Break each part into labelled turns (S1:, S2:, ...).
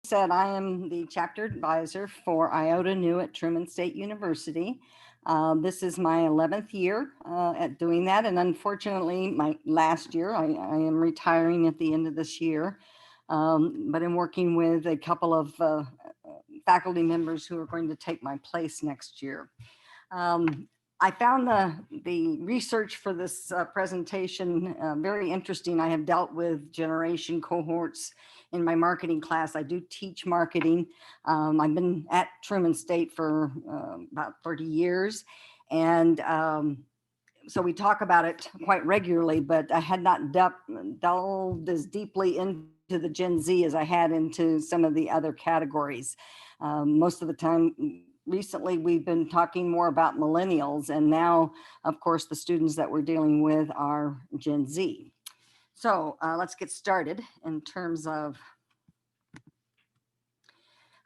S1: said, I am the chapter advisor for IOTA New at Truman State University. This is my 11th year at doing that, and unfortunately, my last year. I am retiring at the end of this year, but I'm working with a couple of faculty members who are going to take my place next year. Um, I found the research for this presentation very interesting. I have dealt with generation cohorts in my marketing class. I do teach marketing. I've been at Truman State for about 30 years. And so we talk about it quite regularly, but I had not delved as deeply into the Gen Z as I had into some of the other categories. Most of the time, recently we've been talking more about millennials, and now, of course, the students that we're dealing with are Gen Z. So let's get started in terms of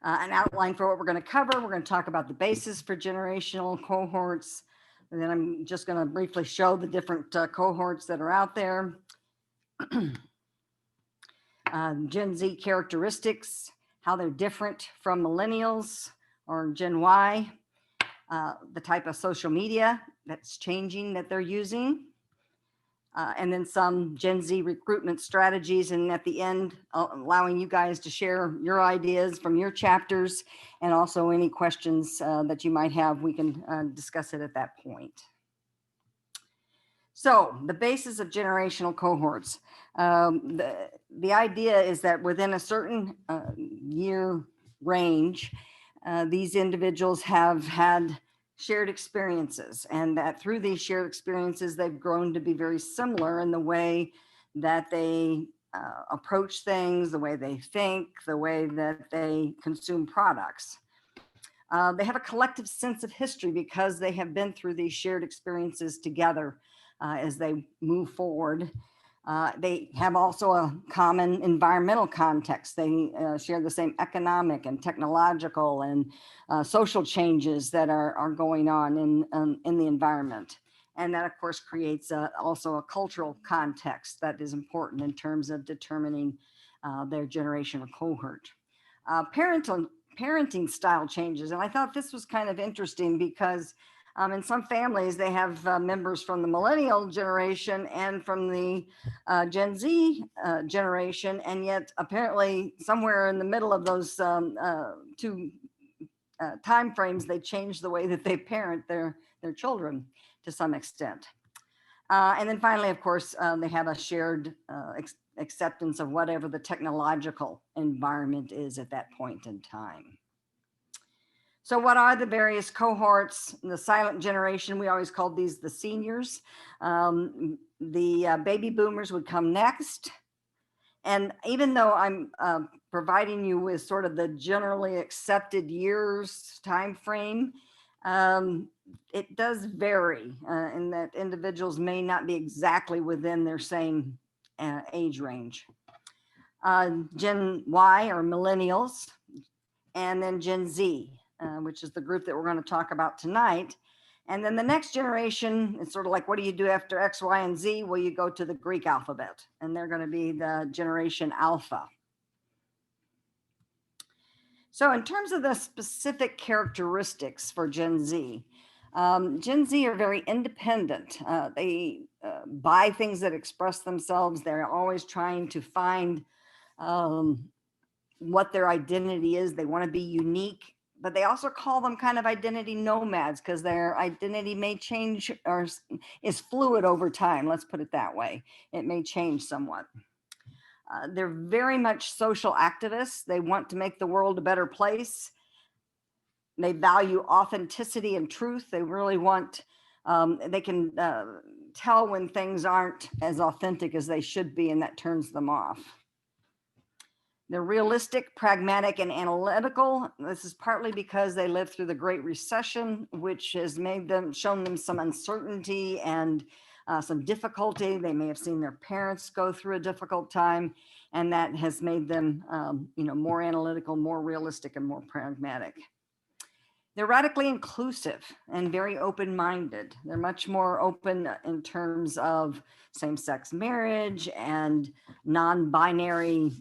S1: an outline for what we're going to cover. We're going to talk about the basis for generational cohorts. And then I'm just going to briefly show the different cohorts that are out there. Gen Z characteristics, how they're different from millennials or Gen Y, the type of social media that's changing that they're using, and then some Gen Z recruitment strategies. And at the end, allowing you guys to share your ideas from your chapters and also any questions that you might have, we can discuss it at that point. So the basis of generational cohorts. The idea is that within a certain year range, these individuals have had shared experiences, and that through these shared experiences, they've grown to be very similar in the way that they approach things, the way they think, the way that they consume products. They have a collective sense of history because they have been through these shared experiences together as they move forward. They have also a common environmental context. They share the same economic and technological and social changes that are going on in the environment. And that, of course, creates also a cultural context that is important in terms of determining their generational cohort. Parenting style changes. And I thought this was kind of interesting because in some families, they have members from the millennial generation and from the Gen Z generation, and yet apparently somewhere in the middle of those two time frames, they change the way that they parent their children to some extent. And then finally, of course, they have a shared acceptance of whatever the technological environment is at that point in time. So what are the various cohorts? The silent generation, we always called these the seniors. The baby boomers would come next. And even though I'm providing you with sort of the generally accepted years time frame, it does vary in that individuals may not be exactly within their same age range. Gen Y or millennials, and then Gen Z, which is the group that we're going to talk about tonight. And then the next generation, it's sort of like, what do you do after X, Y, and Z? Well, you go to the Greek alphabet, and they're going to be the generation Alpha. So in terms of the specific characteristics for Gen Z, Gen Z are very independent. They buy things that express themselves. They're always trying to find what their identity is. They want to be unique, but they also call them kind of identity nomads because their identity may change or is fluid over time. Let's put it that way. It may change somewhat. They're very much social activists. They want to make the world a better place. They value authenticity and truth. They really want, they can tell when things aren't as authentic as they should be, and that turns them off. They're realistic, pragmatic, and analytical. This is partly because they lived through the Great Recession, which has shown them some uncertainty and some difficulty. They may have seen their parents go through a difficult time, and that has made them, more analytical, more realistic, and more pragmatic. They're radically inclusive and very open-minded. They're much more open in terms of same-sex marriage and non-binary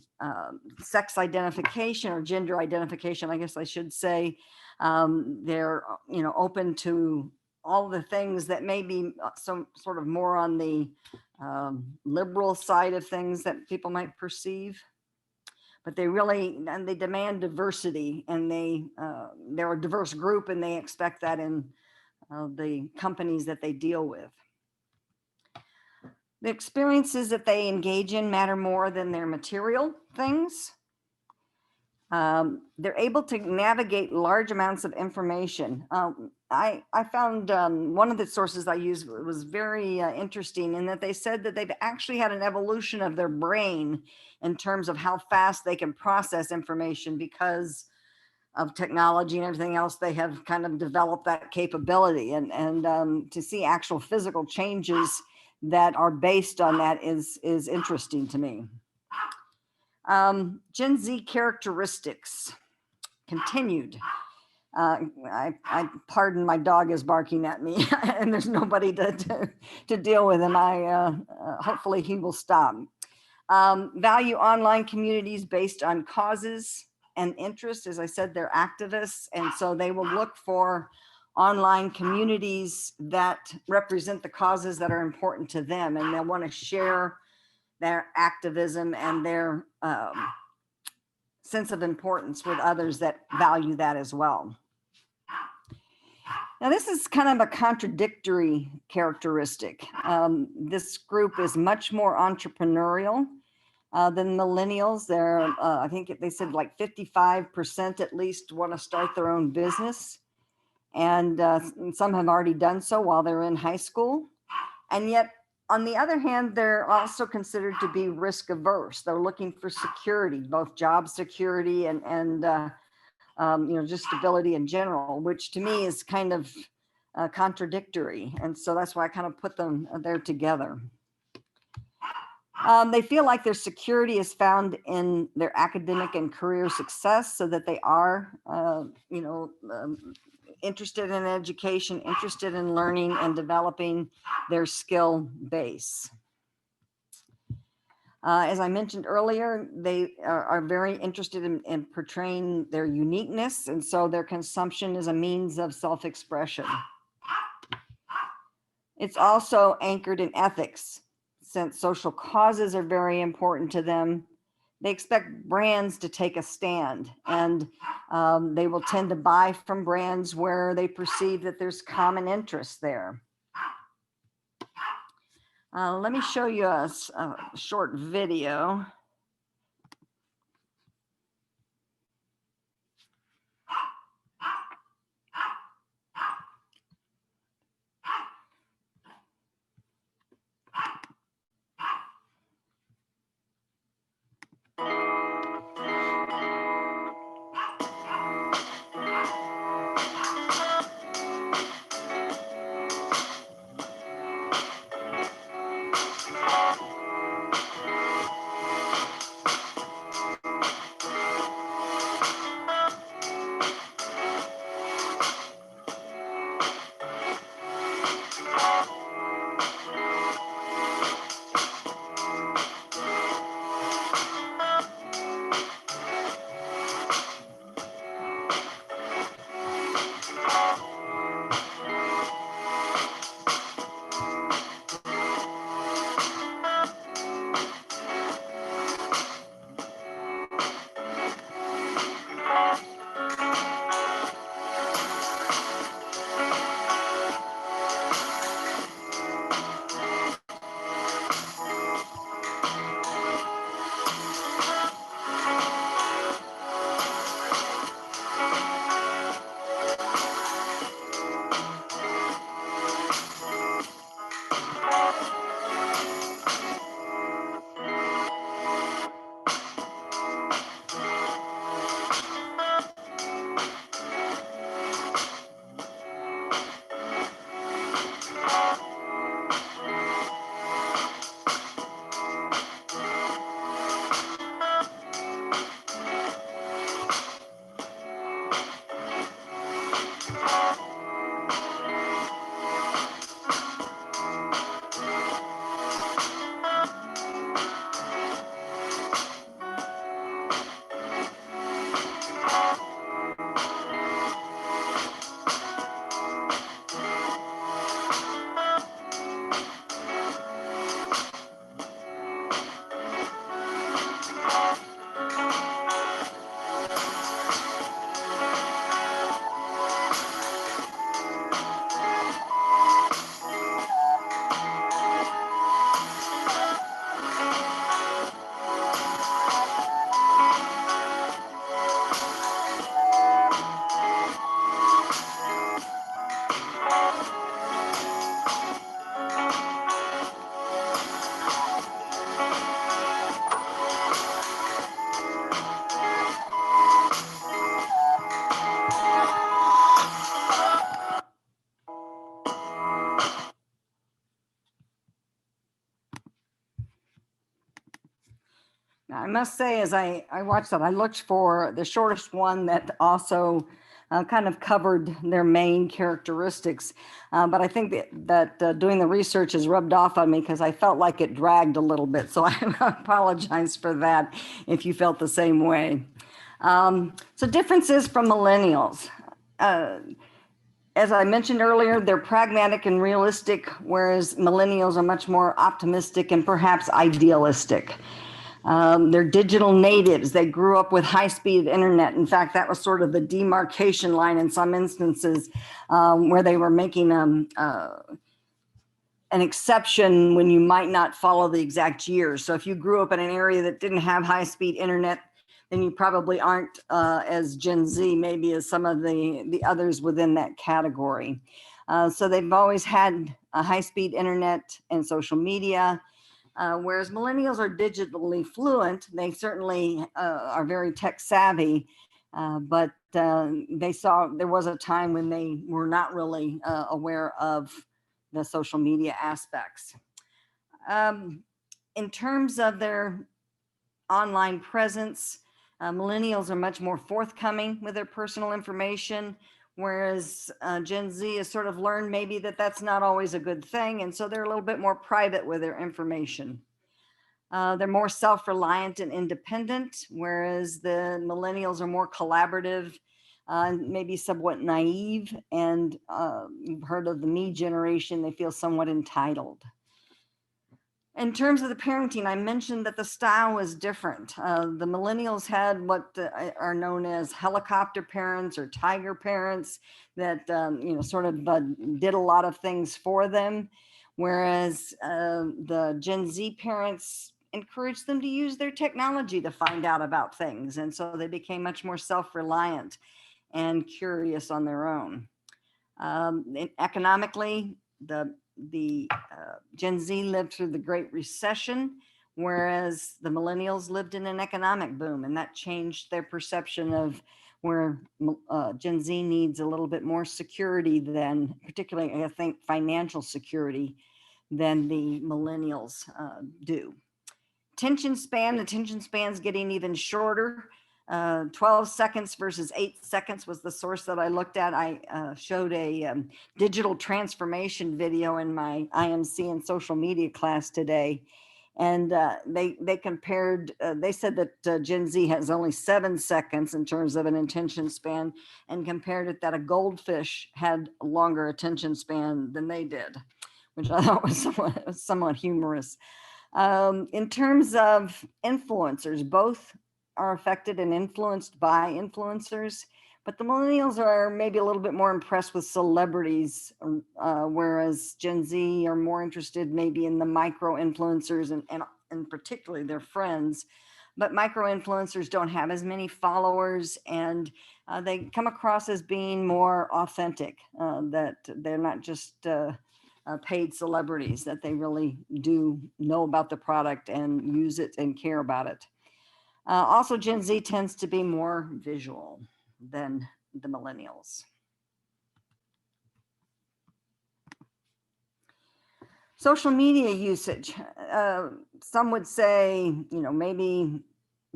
S1: sex identification or gender identification, I guess I should say. They're, open to all the things that may be some sort of more on the liberal side of things that people might perceive. But they demand diversity, and they're a diverse group, and they expect that in the companies that they deal with. The experiences that they engage in matter more than their material things. They're able to navigate large amounts of information. I found one of the sources I used was very interesting, in that they said that they've actually had an evolution of their brain in terms of how fast they can process information because of technology and everything else. They have kind of developed that capability, and to see actual physical changes that are based on that is interesting to me. Gen Z characteristics continued. I pardon, my dog is barking at me and there's nobody to deal with him. Hopefully he will stop. Value online communities based on causes and interests. As I said, they're activists, and so they will look for online communities that represent the causes that are important to them, and they'll want to share their activism and their sense of importance with others that value that as well. Now, this is kind of a contradictory characteristic. This group is much more entrepreneurial than millennials. I think they said like 55% at least want to start their own business. And some have already done so while they're in high school. And yet, on the other hand, they're also considered to be risk averse. They're looking for security, both job security and just stability in general, which to me is kind of contradictory. And so that's why I kind of put them there together. They feel like their security is found in their academic and career success, so that they are, interested in education, interested in learning and developing their skill base. As I mentioned earlier, they are very interested in portraying their uniqueness, and so their consumption is a means of self-expression. It's also anchored in ethics, since social causes are very important to them. They expect brands to take a stand, and they will tend to buy from brands where they perceive that there's common interest there. Let me show you a short video. must say, as I watched that, I looked for the shortest one that also kind of covered their main characteristics. But I think that doing the research has rubbed off on me because I felt like it dragged a little bit. So I apologize for that if you felt the same way. So differences from millennials. As I mentioned earlier, they're pragmatic and realistic, whereas millennials are much more optimistic and perhaps idealistic. They're digital natives. They grew up with high-speed internet. In fact, that was sort of the demarcation line in some instances where they were making an exception when you might not follow the exact years. So if you grew up in an area that didn't have high-speed internet, then you probably aren't as Gen Z maybe as some of the others within that category. So they've always had a high-speed internet and social media. Whereas millennials are digitally fluent, they certainly are very tech savvy, but they saw there was a time when they were not really aware of the social media aspects. In terms of their online presence, millennials are much more forthcoming with their personal information, whereas Gen Z has sort of learned maybe that that's not always a good thing. And so they're a little bit more private with their information. They're more self-reliant and independent, whereas the millennials are more collaborative, maybe somewhat naive, and you've heard of the me generation, they feel somewhat entitled. In terms of the parenting, I mentioned that the style was different. The millennials had what are known as helicopter parents or tiger parents that sort of did a lot of things for them, whereas the Gen Z parents encouraged them to use their technology to find out about things, and so they became much more self-reliant and curious on their own. Economically, the Gen Z lived through the Great Recession, whereas the millennials lived in an economic boom, and that changed their perception of where Gen Z needs a little bit more security than, particularly I think financial security, than the millennials do. The attention span's getting even shorter. 12 seconds versus 8 seconds was the source that I looked at. I showed a digital transformation video in my IMC and social media class today. And they compared, they said that Gen Z has only 7 seconds in terms of an attention span, and compared it that a goldfish had a longer attention span than they did, which I thought was somewhat humorous. In terms of influencers, both are affected and influenced by influencers, but the millennials are maybe a little bit more impressed with celebrities, whereas Gen Z are more interested maybe in the micro influencers and particularly their friends. But micro influencers don't have as many followers, and they come across as being more authentic, that they're not just paid celebrities, that they really do know about the product and use it and care about it. Also, Gen Z tends to be more visual than the millennials. Social media usage. Some would say, maybe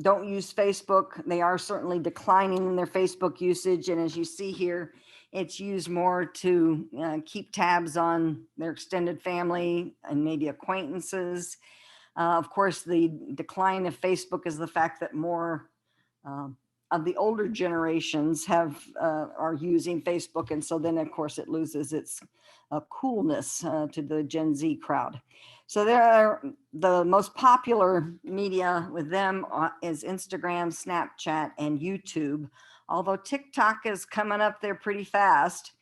S1: don't use Facebook. They are certainly declining in their Facebook usage. And as you see here, it's used more to keep tabs on their extended family and maybe acquaintances. Of course, the decline of Facebook is the fact that more of the older generations are using Facebook. And so then, of course, it loses its coolness to the Gen Z crowd. So the most popular media with them is Instagram, Snapchat, and YouTube, although TikTok is coming up there pretty fast.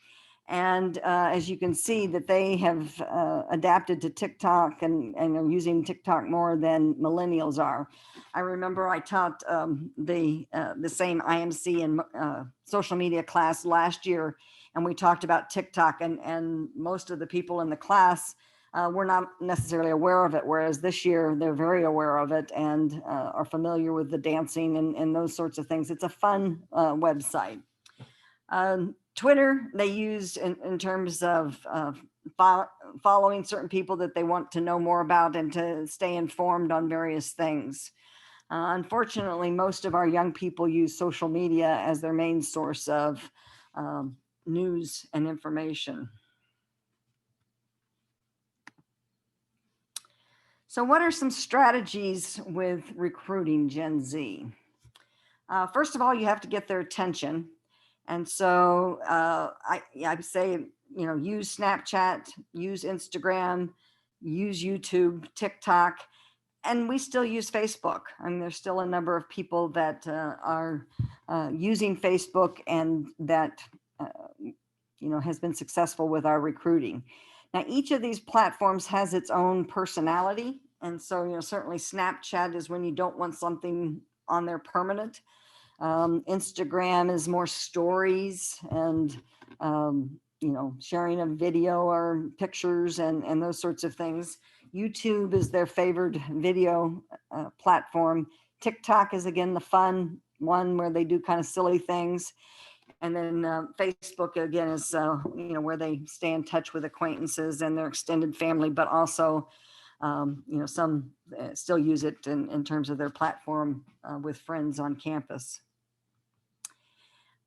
S1: And as you can see that they have adapted to TikTok and are using TikTok more than millennials are. I remember I taught the same IMC and social media class last year, and we talked about TikTok, and most of the people in the class were not necessarily aware of it, whereas this year they're very aware of it and are familiar with the dancing and those sorts of things. It's a fun website. Twitter, they use in terms of following certain people that they want to know more about and to stay informed on various things. Unfortunately, most of our young people use social media as their main source of news and information. So what are some strategies with recruiting Gen Z? First of all, you have to get their attention. And so I say, use Snapchat, use Instagram, use YouTube, TikTok, and we still use Facebook. I mean, there's still a number of people that are using Facebook and that, has been successful with our recruiting. Now, each of these platforms has its own personality. And so, certainly Snapchat is when you don't want something on there permanent. Instagram is more stories and, sharing of video or pictures and those sorts of things. YouTube is their favored video platform. TikTok is, again, the fun one where they do kind of silly things. And then Facebook, again, is, where they stay in touch with acquaintances and their extended family, but also, some still use it in terms of their platform with friends on campus.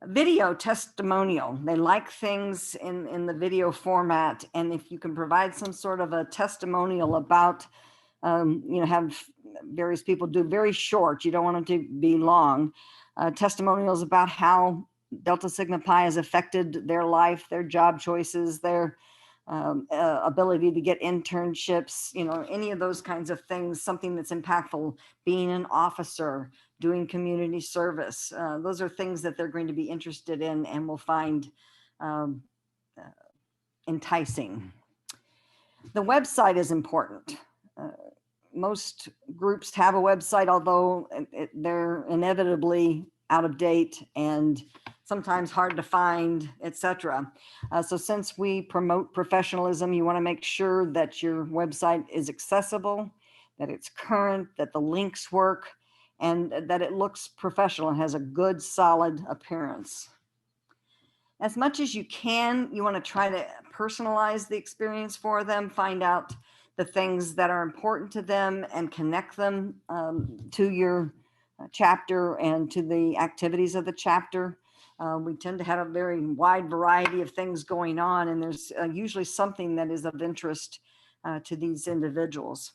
S1: Video testimonial. They like things in the video format. And if you can provide some sort of a testimonial about, have various people do very short, you don't want them to be long, testimonials about how Delta Sigma Pi has affected their life, their job choices, their ability to get internships, any of those kinds of things, something that's impactful, being an officer, doing community service. Those are things that they're going to be interested in and will find enticing. The website is important. Most groups have a website, although they're inevitably out of date and sometimes hard to find, etc. So since we promote professionalism, you want to make sure that your website is accessible, that it's current, that the links work, and that it looks professional and has a good, solid appearance. As much as you can, you want to try to personalize the experience for them, find out the things that are important to them and connect them to your chapter and to the activities of the chapter. We tend to have a very wide variety of things going on, and there's usually something that is of interest to these individuals.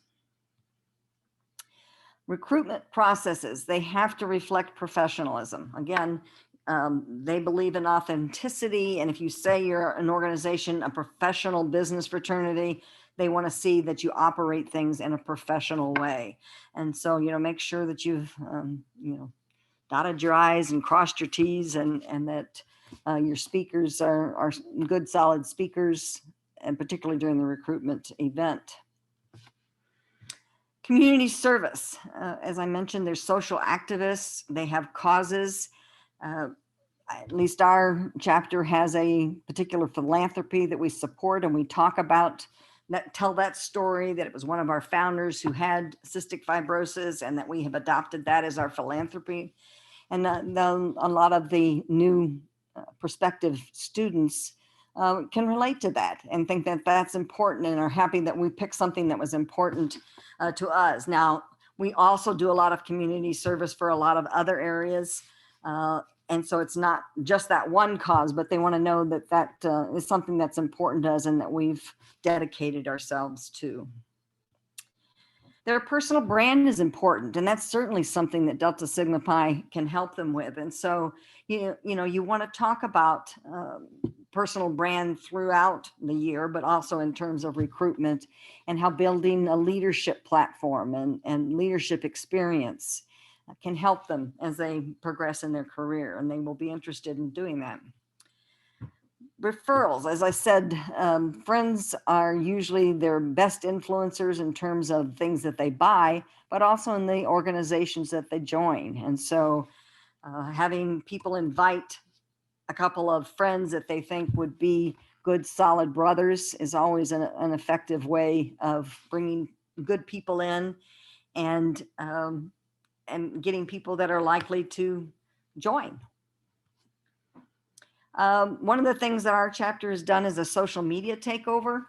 S1: Recruitment processes, they have to reflect professionalism. Again, they believe in authenticity, and if you say you're an organization, a professional business fraternity, they want to see that you operate things in a professional way. And so, make sure that you've, dotted your I's and crossed your T's, and that your speakers are good, solid speakers, and particularly during the recruitment event. Community service. As I mentioned, there's social activists. They have causes. At least our chapter has a particular philanthropy that we support, and we talk about that, tell that story, that it was one of our founders who had cystic fibrosis and that we have adopted that as our philanthropy. And a lot of the new prospective students can relate to that and think that that's important and are happy that we picked something that was important to us. Now, we also do a lot of community service for a lot of other areas. And so it's not just that one cause, but they want to know that that is something that's important to us and that we've dedicated ourselves to. Their personal brand is important, and that's certainly something that Delta Sigma Pi can help them with. And so, you want to talk about personal brand throughout the year, but also in terms of recruitment and how building a leadership platform and leadership experience can help them as they progress in their career, and they will be interested in doing that. Referrals, as I said, friends are usually their best influencers in terms of things that they buy, but also in the organizations that they join. And so having people invite a couple of friends that they think would be good, solid brothers is always an effective way of bringing good people in and getting people that are likely to join. One of the things that our chapter has done is a social media takeover.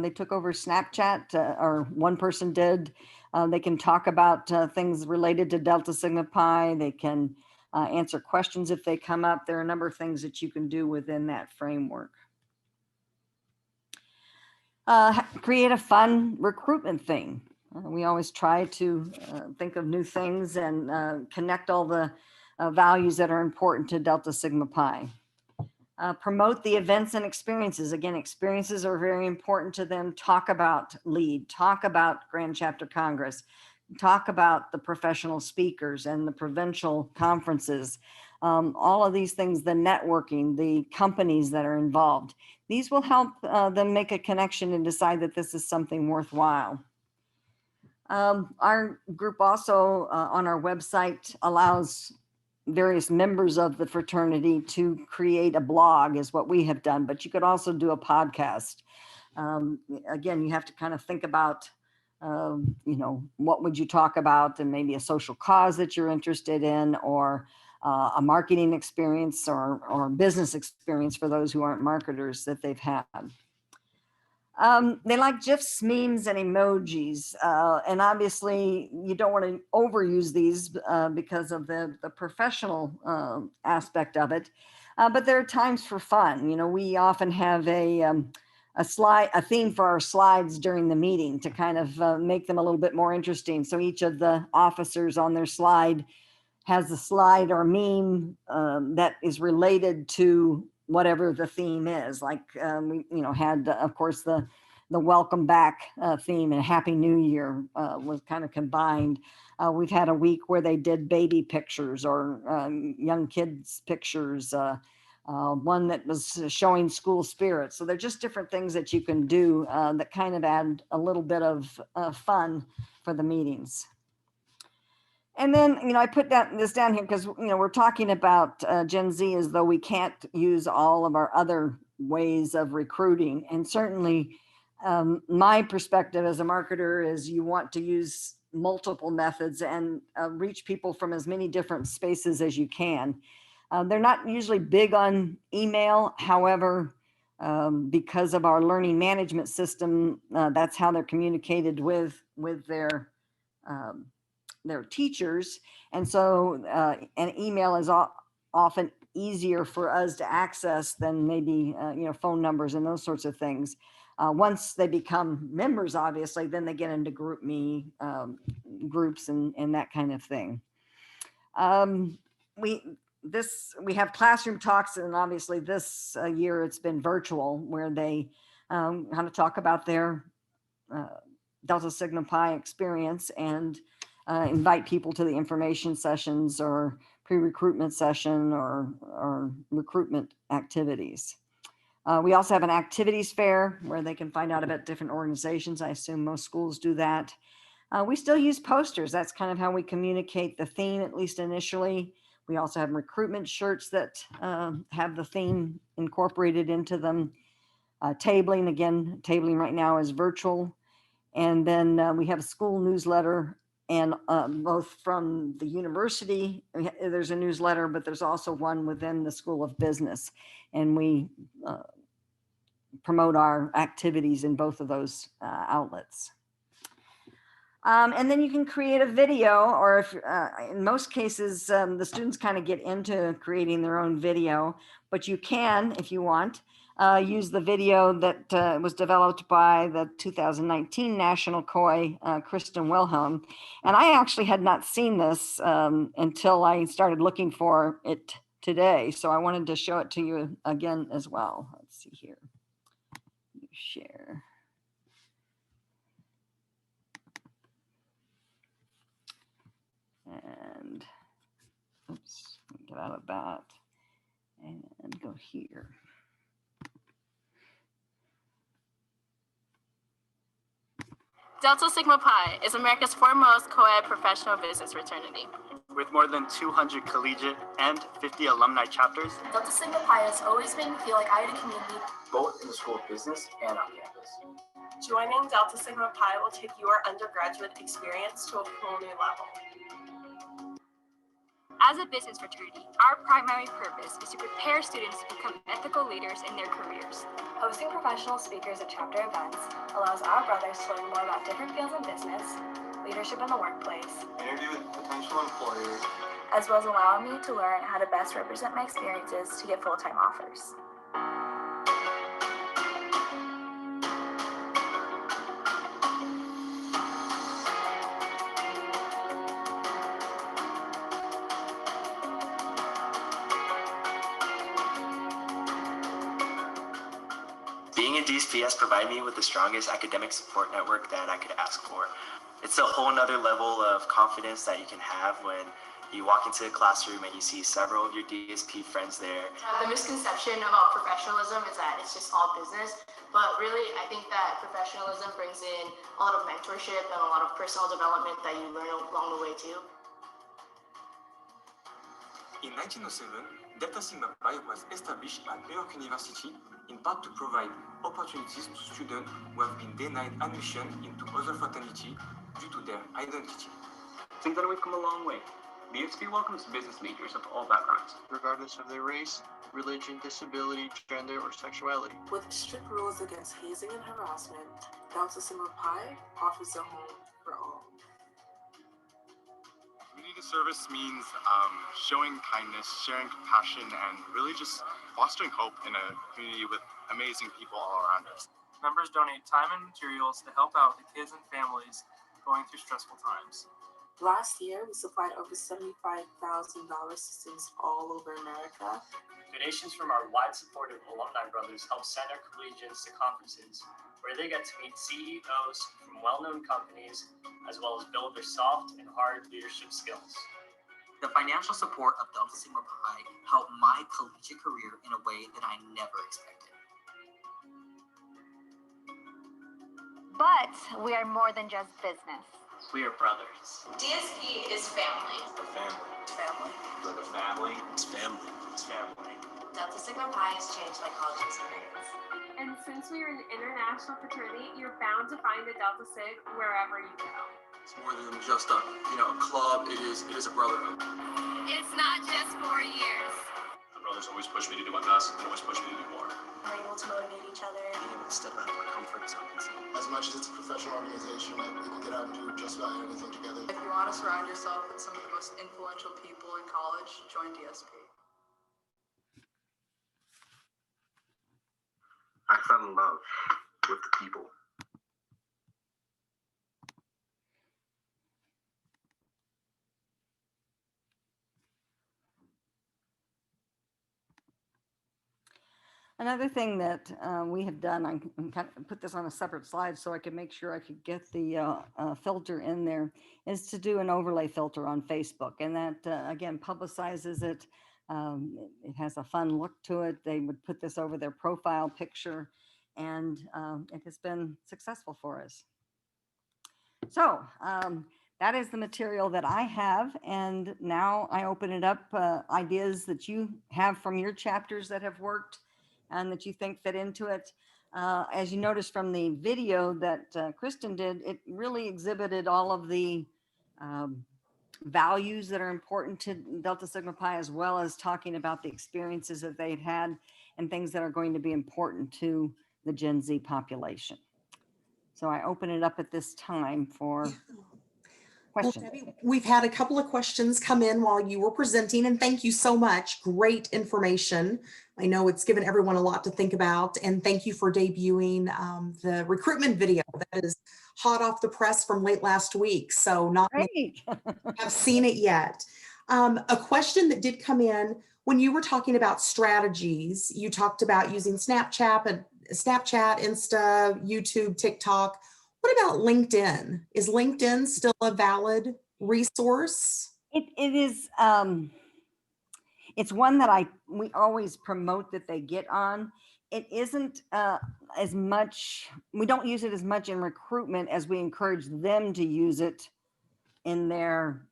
S1: They took over Snapchat, or one person did. They can talk about things related to Delta Sigma Pi. They can answer questions if they come up. There are a number of things that you can do within that framework. Create a fun recruitment thing. We always try to think of new things and connect all the values that are important to Delta Sigma Pi. Promote the events and experiences. Again, experiences are very important to them. Talk about LEAD, talk about Grand Chapter Congress, talk about the professional speakers and the provincial conferences. All of these things, the networking, the companies that are involved. These will help them make a connection and decide that this is something worthwhile. Our group also on our website allows various members of the fraternity to create a blog is what we have done, but you could also do a podcast. Again, you have to kind of think about, what would you talk about, and maybe a social cause that you're interested in, or a marketing experience or business experience for those who aren't marketers that they've had. They like GIFs, memes, and emojis. And obviously you don't want to overuse these because of the professional aspect of it. But there are times for fun. We often have a theme for our slides during the meeting to kind of make them a little bit more interesting. So each of the officers on their slide has a slide or meme that is related to whatever the theme is. Like we had of course the welcome back theme and Happy New Year was kind of combined. We've had a week where they did baby pictures or young kids pictures, one that was showing school spirit. So they're just different things that you can do that kind of add a little bit of fun for the meetings. And then, I put this down here because, we're talking about Gen Z as though we can't use all of our other ways of recruiting. And certainly my perspective as a marketer is you want to use multiple methods and reach people from as many different spaces as you can. They're not usually big on email. However, because of our learning management system, that's how they're communicated with their teachers. And so an email is often easier for us to access than maybe, phone numbers and those sorts of things. Once they become members, obviously, then they get into GroupMe groups and that kind of thing. We have classroom talks, and obviously this year it's been virtual, where they kind of talk about their Delta Sigma Pi experience and invite people to the information sessions or pre-recruitment session or recruitment activities. We also have an activities fair where they can find out about different organizations. I assume most schools do that. We still use posters. That's kind of how we communicate the theme, at least initially. We also have recruitment shirts that have the theme incorporated into them. Tabling, again, tabling right now is virtual. And then we have a school newsletter, and both from the university, there's a newsletter, but there's also one within the School of Business. And we promote our activities in both of those outlets. And then you can create a video, or if in most cases, the students kind of get into creating their own video, but you can, if you want, use the video that was developed by the 2019 National COI, Kristen Wilhelm. And I actually had not seen this until I started looking for it today. So I wanted to show it to you again as well. Let's see here. Share. And oops, get out of that and go here.
S2: Delta Sigma Pi is America's foremost co-ed professional business fraternity.
S3: With more than 200 collegiate and 50 alumni chapters,
S2: Delta Sigma Pi has always made me feel like I had a community,
S3: both in the School of Business and on campus.
S4: Joining Delta Sigma Pi will take your undergraduate experience to a whole new level.
S5: As a business fraternity, our primary purpose is to prepare students to become ethical leaders in their careers.
S6: Hosting professional speakers at chapter events allows our brothers to learn more about different fields in business,
S5: leadership in the workplace,
S6: interview with potential employers,
S2: as well as allowing me to learn how to best represent my experiences to get full-time offers.
S3: Being in DSP has provided me with the strongest academic support network that I could ask for. It's a whole nother level of confidence that you can have when you walk into a classroom and you see several of your DSP friends there.
S2: The misconception about professionalism is that it's just all business, but really I think that professionalism brings in a lot of mentorship and a lot of personal development that you learn along the way too.
S6: In 1907, Delta Sigma Pi was established at New York University in part to provide opportunities to students who have been denied admission into other fraternity due to their identity.
S7: Since then, we've come a long way. DSP welcomes business leaders of all backgrounds,
S8: regardless of their race, religion, disability, gender, or sexuality.
S4: With strict rules against hazing and harassment, Delta Sigma Pi offers a home for all.
S9: Community service means showing kindness, sharing compassion, and really just fostering hope in a community with amazing people all around us.
S10: Members donate time and materials to help out the kids and families going through stressful times.
S4: Last year, we supplied over $75,000 to students all over America.
S11: Donations from our wide support of alumni brothers help send our collegians to conferences where they get to meet CEOs from well-known companies, as well as build their soft and hard leadership skills.
S12: The financial support of Delta Sigma Pi helped my collegiate career in a way that I never expected.
S5: but we are more than just business.
S3: We are brothers.
S2: DSP is family.
S3: A family.
S2: Family.
S3: Like a family. It's family. It's family.
S2: Delta Sigma Pi has changed my college experience.
S13: And since we are an international fraternity, you're bound to find a Delta Sig wherever you go.
S6: It's more than just a club. It is a brotherhood.
S5: It's not just 4 years.
S9: The brothers always push me to do my best and always push me to do more.
S2: We're able to motivate each other.
S3: Being able to step out of our comfort zones.
S14: As much as it's a professional organization, like we can get out and do just about anything together.
S15: If you want to surround yourself with some of the most influential people in college, join DSP.
S16: I fell in love with the people.
S1: Another thing that we have done, I kind of put this on a separate slide so I could make sure I could get the filter in there, is to do an overlay filter on Facebook. And that, again, publicizes it. It has a fun look to it. They would put this over their profile picture, and it has been successful for us. So that is the material that I have. And now I open it up, ideas that you have from your chapters that have worked and that you think fit into it. As you noticed from the video that Kristen did, it really exhibited all of the values that are important to Delta Sigma Pi, as well as talking about the experiences that they've had and things that are going to be important to the Gen Z population. So I open it up at this time for questions.
S17: Well, Debbie, we've had a couple of questions come in while you were presenting, and thank you so much. Great information. I know it's given everyone a lot to think about, and thank you for debuting the recruitment video that is hot off the press from late last week. So not many have seen it yet. A question that did come in when you were talking about strategies, you talked about using Snapchat, Insta, YouTube, TikTok. What about LinkedIn? Is LinkedIn still a valid resource?
S1: It is. It's one that we always promote that they get on. It isn't as much. We don't use it as much in recruitment as we encourage them to use it in their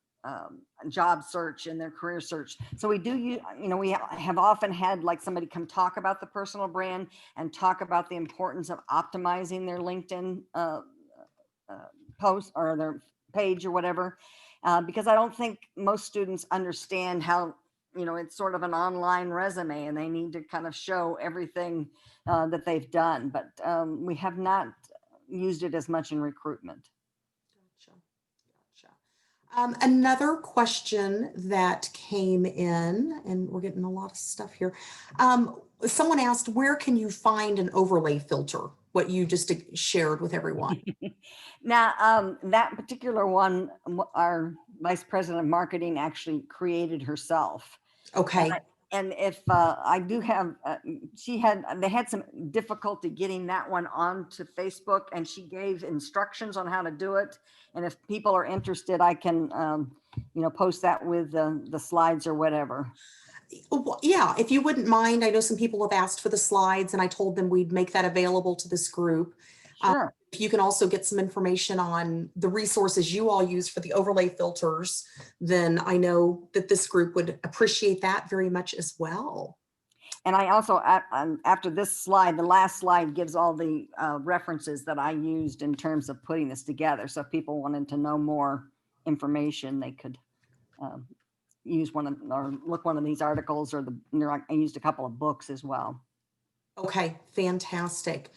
S1: job search and their career search. So we do, we have often had like somebody come talk about the personal brand and talk about the importance of optimizing their LinkedIn post or their page or whatever, because I don't think most students understand how, it's sort of an online resume and they need to kind of show everything that they've done, but we have not used it as much in recruitment.
S17: Gotcha. Another question that came in, and we're getting a lot of stuff here. Someone asked, where can you find an overlay filter? What you just shared with everyone.
S1: Now, that particular one, our vice president of marketing actually created herself.
S17: Okay.
S1: And if I do have, they had some difficulty getting that one onto Facebook, and she gave instructions on how to do it. And if people are interested, I can, post that with the slides or whatever.
S17: Yeah, if you wouldn't mind, I know some people have asked for the slides, and I told them we'd make that available to this group.
S1: Sure.
S17: If you can also get some information on the resources you all use for the overlay filters, then I know that this group would appreciate that very much as well.
S1: And I also, after this slide, the last slide gives all the references that I used in terms of putting this together. So if people wanted to know more information, they could use or look one of these articles, or I used a couple of books as well.
S17: Okay, fantastic.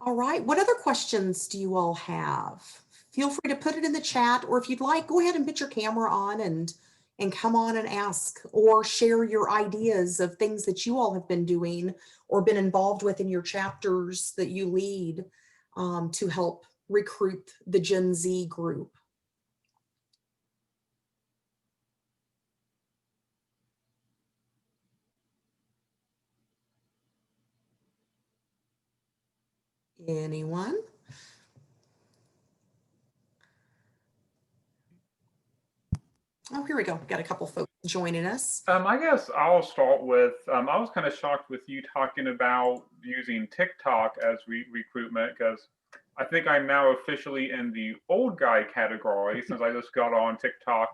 S17: All right, what other questions do you all have? Feel free to put it in the chat, or if you'd like, go ahead and put your camera on and come on and ask, or share your ideas of things that you all have been doing or been involved with in your chapters that you lead to help recruit the Gen Z group. Anyone? Oh, here we go. Got a couple folks joining us.
S18: I guess I'll start with, I was kind of shocked with you talking about using TikTok as recruitment, because I think I'm now officially in the old guy category since I just got on TikTok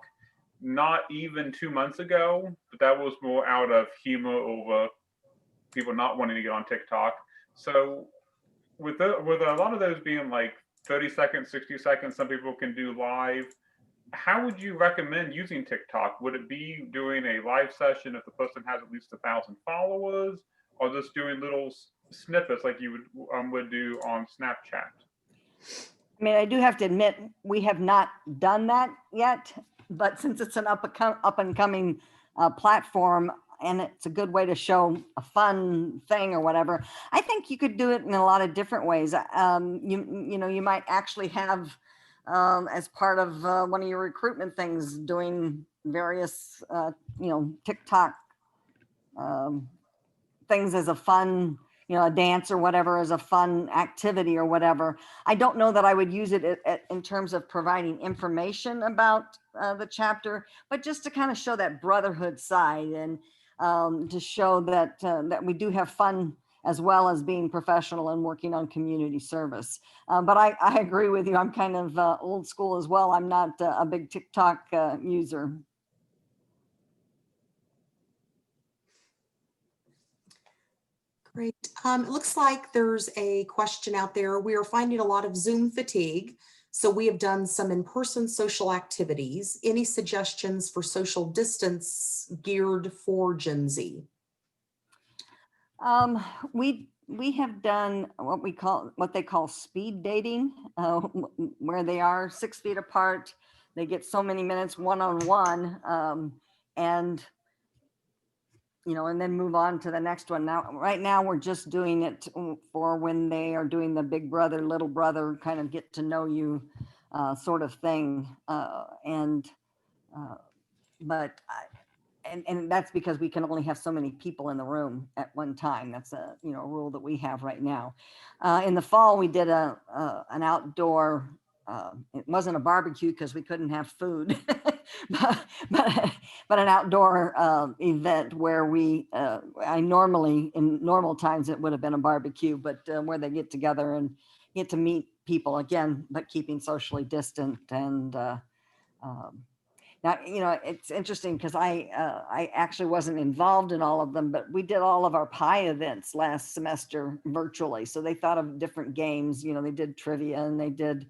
S18: not even 2 months ago, but that was more out of humor over people not wanting to get on TikTok. So with a lot of those being like 30 seconds, 60 seconds, some people can do live. How would you recommend using TikTok? Would it be doing a live session if the person has at least 1,000 followers, or just doing little snippets like you would do on Snapchat?
S1: I mean, I do have to admit, we have not done that yet, but since it's an up and coming platform, and it's a good way to show a fun thing or whatever, I think you could do it in a lot of different ways. You might actually have, as part of one of your recruitment things, doing various, TikTok things as a fun, a dance or whatever as a fun activity or whatever. I don't know that I would use it in terms of providing information about the chapter, but just to kind of show that brotherhood side, and to show that that we do have fun as well as being professional and working on community service. But I agree with you. I'm kind of old school as well. I'm not a big TikTok user.
S17: Great. It looks like there's a question out there. We are finding a lot of Zoom fatigue. So we have done some in-person social activities. Any suggestions for social distance geared for Gen Z?
S1: We have done what they call speed dating, where they are 6 feet apart. They get so many minutes one-on-one, and then move on to the next one. Now, right now, we're just doing it for when they are doing the big brother, little brother, kind of get to know you sort of thing. And that's because we can only have so many people in the room at one time. That's a rule that we have right now. In the fall, we did an outdoor. It wasn't a barbecue because we couldn't have food, but an outdoor event where in normal times it would have been a barbecue, but where they get together and get to meet people again, but keeping socially distant. And now, it's interesting because I actually wasn't involved in all of them, but we did all of our PI events last semester virtually. So they thought of different games, they did trivia, and they did,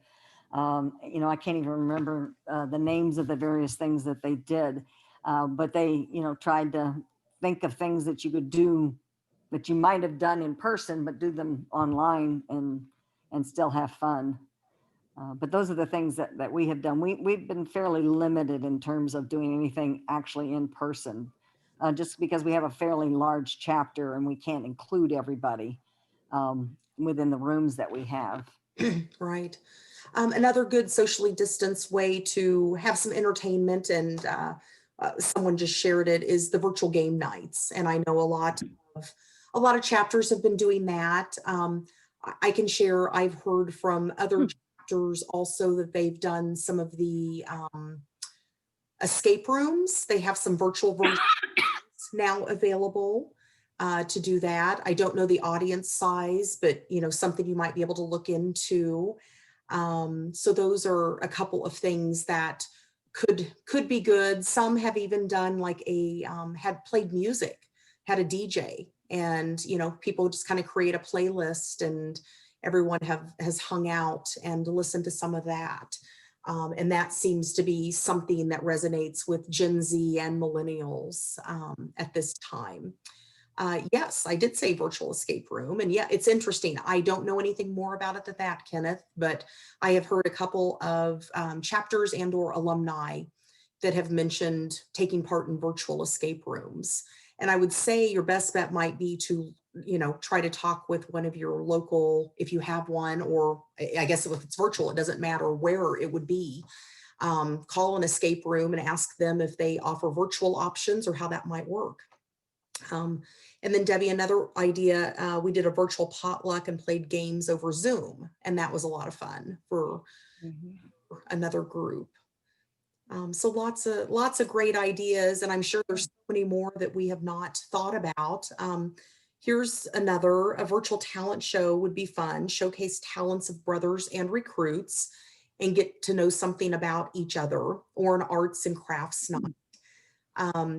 S1: I can't even remember the names of the various things that they did, but they, tried to think of things that you could do that you might have done in person, but do them online and still have fun. But those are the things that we have done. We've been fairly limited in terms of doing anything actually in person, just because we have a fairly large chapter and we can't include everybody within the rooms that we have.
S17: Right. Another good socially distanced way to have some entertainment, and someone just shared it, is the virtual game nights. And I know a lot of chapters have been doing that. I can share, I've heard from other chapters also that they've done some of the escape rooms. They have some virtual versions now available to do that. I don't know the audience size, but something you might be able to look into. So those are a couple of things that could be good. Some have even done like had played music, had a DJ, and people just kind of create a playlist, and everyone has hung out and listened to some of that. And that seems to be something that resonates with Gen Z and millennials at this time. Yes, I did say virtual escape room, and yeah, it's interesting. I don't know anything more about it than that, Kenneth, but I have heard a couple of chapters and or alumni that have mentioned taking part in virtual escape rooms. And I would say your best bet might be to, try to talk with one of your local, if you have one, or I guess if it's virtual, it doesn't matter where it would be. Call an escape room and ask them if they offer virtual options or how that might work. And then Debbie, another idea, we did a virtual potluck and played games over Zoom, and that was a lot of fun for another group. So lots of great ideas, and I'm sure there's so many more that we have not thought about. Here's another, a virtual talent show would be fun, showcase talents of brothers and recruits and get to know something about each other, or an arts and crafts night.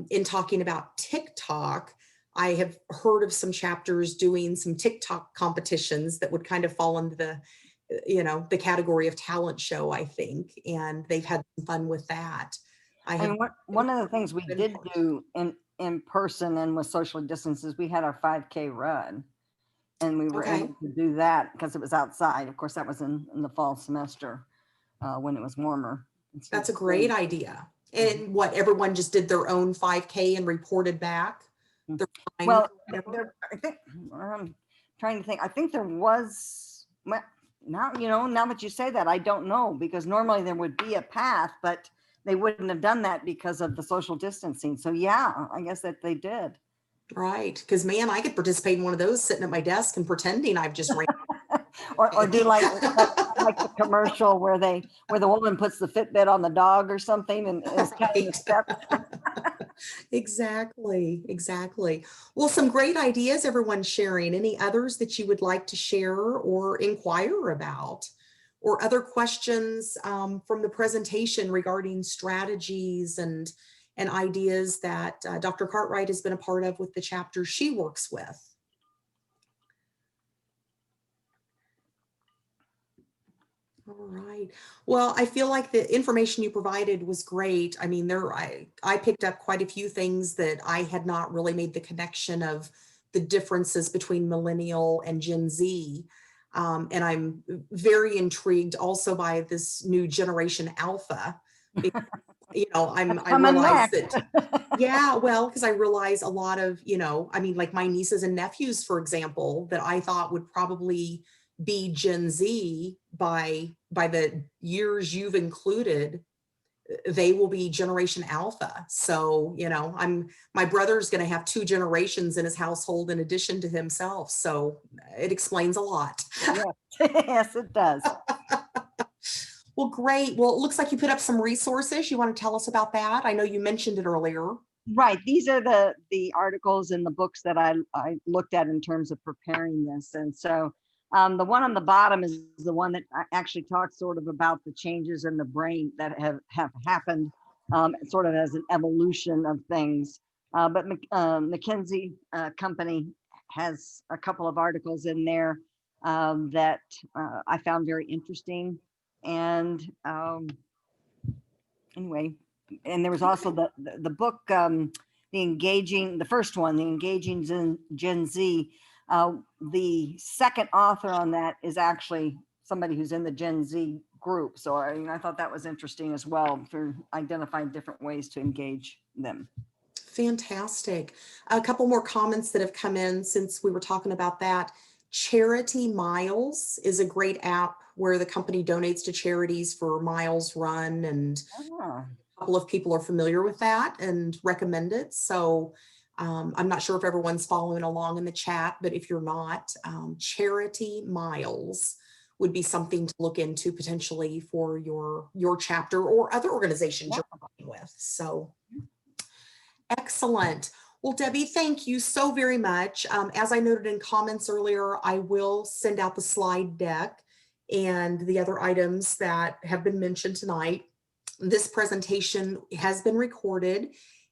S17: In talking about TikTok, I have heard of some chapters doing some TikTok competitions that would kind of fall into the category of talent show, I think, and they've had some fun with that.
S1: One of the things we did do in person and with social distances, we had our 5K run, and we were able to do that because it was outside. Of course, that was in the fall semester when it was warmer.
S17: That's a great idea. And what, everyone just did their own 5K and reported back?
S1: Well, I think I'm trying to think. I think there was, now that you say that, I don't know, because normally there would be a path, but they wouldn't have done that because of the social distancing. So yeah, I guess that they did.
S17: Right, because man, I could participate in one of those sitting at my desk and pretending I've just ran.
S1: or do like the commercial where the woman puts the Fitbit on the dog or something and is counting the steps.
S17: Exactly. Well, some great ideas everyone's sharing. Any others that you would like to share or inquire about, or other questions from the presentation regarding strategies and ideas that Dr. Cartwright has been a part of with the chapters she works with? All right. Well, I feel like the information you provided was great. I mean, I picked up quite a few things that I had not really made the connection of the differences between millennial and Gen Z. And I'm very intrigued also by this new generation Alpha. I realize that, yeah, well, because I realize a lot of, like my nieces and nephews, for example, that I thought would probably be Gen Z by the years you've included, they will be generation Alpha. So, my brother's going to have 2 generations in his household in addition to himself. So it explains a lot.
S1: Yes, it does.
S17: Well, great. Well, it looks like you put up some resources. You want to tell us about that? I know you mentioned it earlier.
S1: Right. These are the articles and the books that I looked at in terms of preparing this. And so the one on the bottom is the one that actually talks sort of about the changes in the brain that have happened sort of as an evolution of things. But McKinsey Company has a couple of articles in there that I found very interesting. And anyway, and there was also the book, the first one, The Engaging Gen Z. The second author on that is actually somebody who's in the Gen Z group. So I thought that was interesting as well for identifying different ways to engage them.
S17: Fantastic. A couple more comments that have come in since we were talking about that. Charity Miles is a great app where the company donates to charities for miles run, and a couple of people are familiar with that and recommend it. So I'm not sure if everyone's following along in the chat, but if you're not, Charity Miles would be something to look into potentially for your chapter or other organizations you're working with. So excellent. Well, Debbie, thank you so very much. As I noted in comments earlier, I will send out the slide deck and the other items that have been mentioned tonight. This presentation has been recorded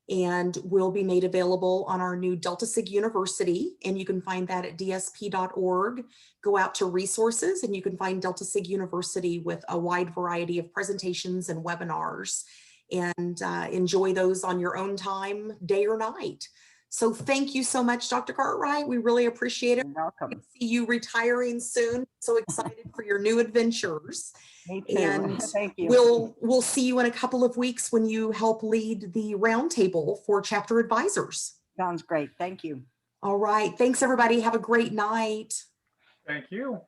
S17: and will be made available on our new Delta Sig University, and you can find that at dsp.org. Go out to resources and you can find Delta Sig University with a wide variety of presentations and webinars, and enjoy those on your own time, day or night. So thank you so much, Dr. Cartwright. We really appreciate it.
S1: You're welcome.
S17: See you retiring soon. So excited for your new adventures.
S1: Me too.
S17: And
S1: Thank you.
S17: we'll see you in a couple of weeks when you help lead the roundtable for chapter advisors.
S1: Sounds great. Thank you.
S17: All right. Thanks, everybody. Have a great night.
S18: Thank you.